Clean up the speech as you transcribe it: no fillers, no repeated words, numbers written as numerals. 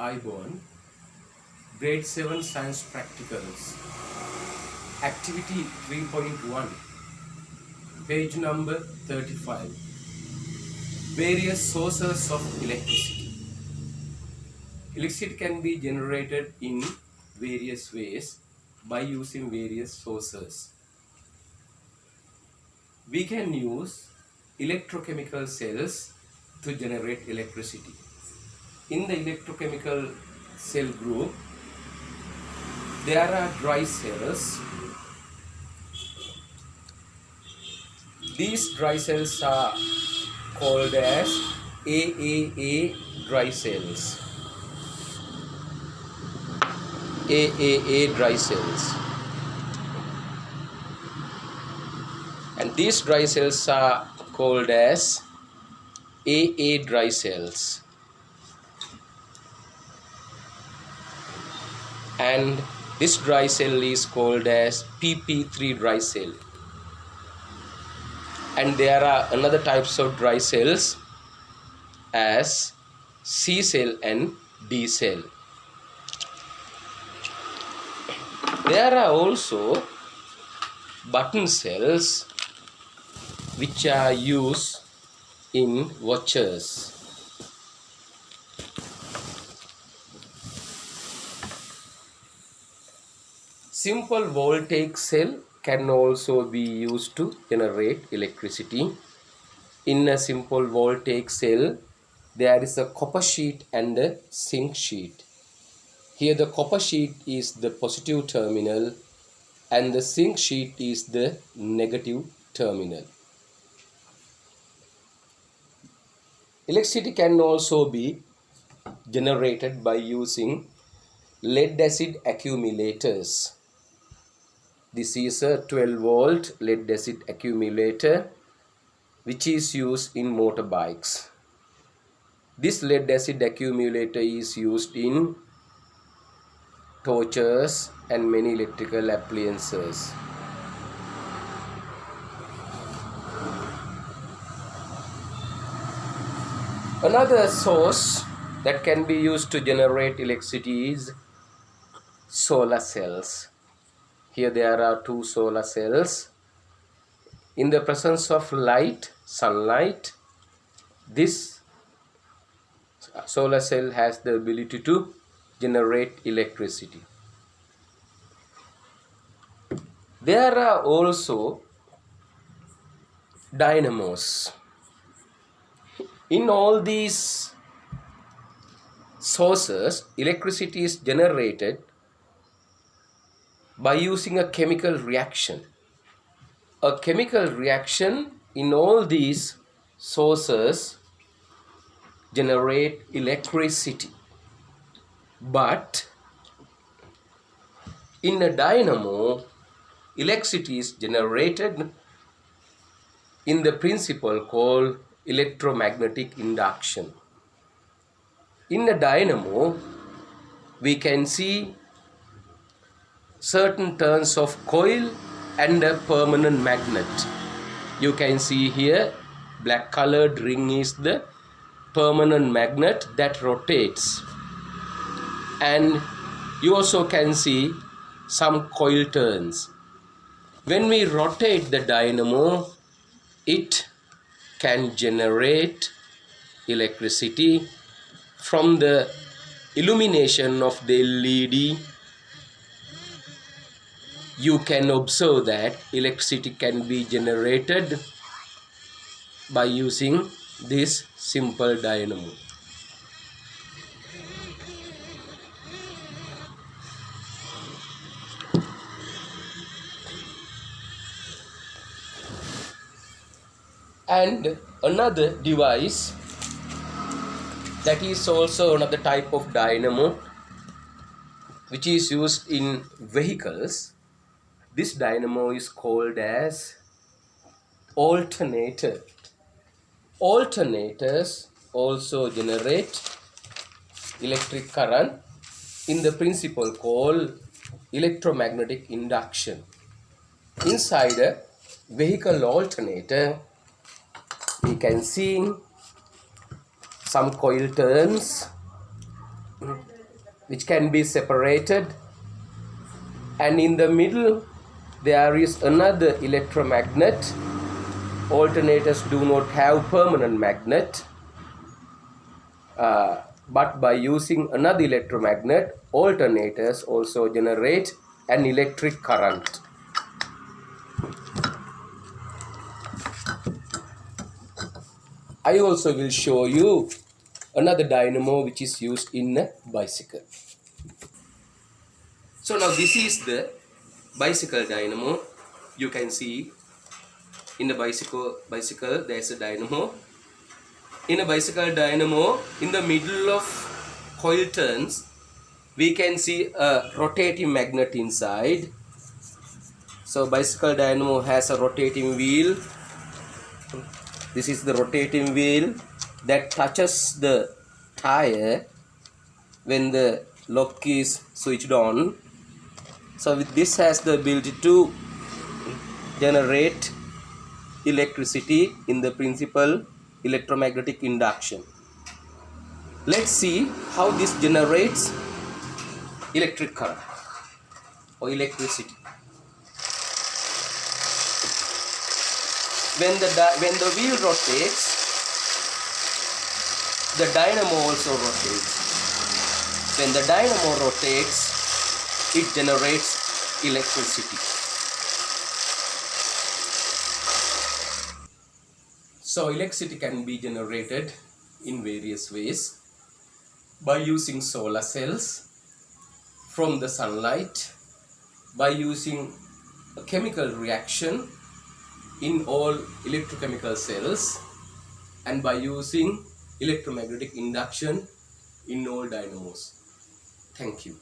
iBorn, Grade 7 Science Practicals, Activity 3.1, page number 35, Various Sources of Electricity. Electricity can be generated in various ways by using various sources. We can use electrochemical cells to generate electricity. In the electrochemical cell group, there are dry cells. These dry cells are called as AAA dry cells. AAA dry cells. And these dry cells are called as AA dry cells. And this dry cell is called as PP3 dry cell. And there are another types of dry cells as C cell and D cell. There are also button cells which are used in watches. Simple voltaic cell can also be used to generate electricity. In a simple voltaic cell, there is a copper sheet and a zinc sheet. Here the copper sheet is the positive terminal and the zinc sheet is the negative terminal. Electricity can also be generated by using lead acid accumulators. This is a 12 volt lead acid accumulator which is used in motorbikes. This lead acid accumulator is used in torches and many electrical appliances. Another source that can be used to generate electricity is solar cells. Here there are two solar cells. In the presence of light, sunlight, this solar cell has the ability to generate electricity. There are also dynamos. In all these sources, electricity is generated by using a chemical reaction. A chemical reaction in all these sources generate electricity. But in a dynamo, electricity is generated in the principle called electromagnetic induction. In a dynamo, we can see certain turns of coil and a permanent magnet. You can see here black colored ring is the permanent magnet that rotates, and you also can see some coil turns. When we rotate the dynamo, it can generate electricity from the illumination of the LED. You can observe that electricity can be generated by using this simple dynamo. And another device that is also another type of dynamo which is used in vehicles. This dynamo is called as alternator. Alternators also generate electric current in the principle called electromagnetic induction. Inside a vehicle alternator, we can see some coil turns which can be separated, and in the middle there is another electromagnet. Alternators do not have permanent magnet, but by using another electromagnet, alternators also generate an electric current. I also will show you another dynamo which is used in a bicycle. So now this is the bicycle dynamo. You can see in the bicycle there is a dynamo. In a bicycle dynamo, in the middle of coil turns, we can see a rotating magnet inside. So bicycle dynamo has a rotating wheel. This is the rotating wheel that touches the tire when the lock is switched on. So this has the ability to generate electricity in the principle electromagnetic induction. Let's see how this generates electric current or electricity. When the wheel rotates, the dynamo also rotates. When the dynamo rotates, it generates electricity. So electricity can be generated in various ways: by using solar cells from the sunlight, by using a chemical reaction in all electrochemical cells, and by using electromagnetic induction in all dynamos. Thank you.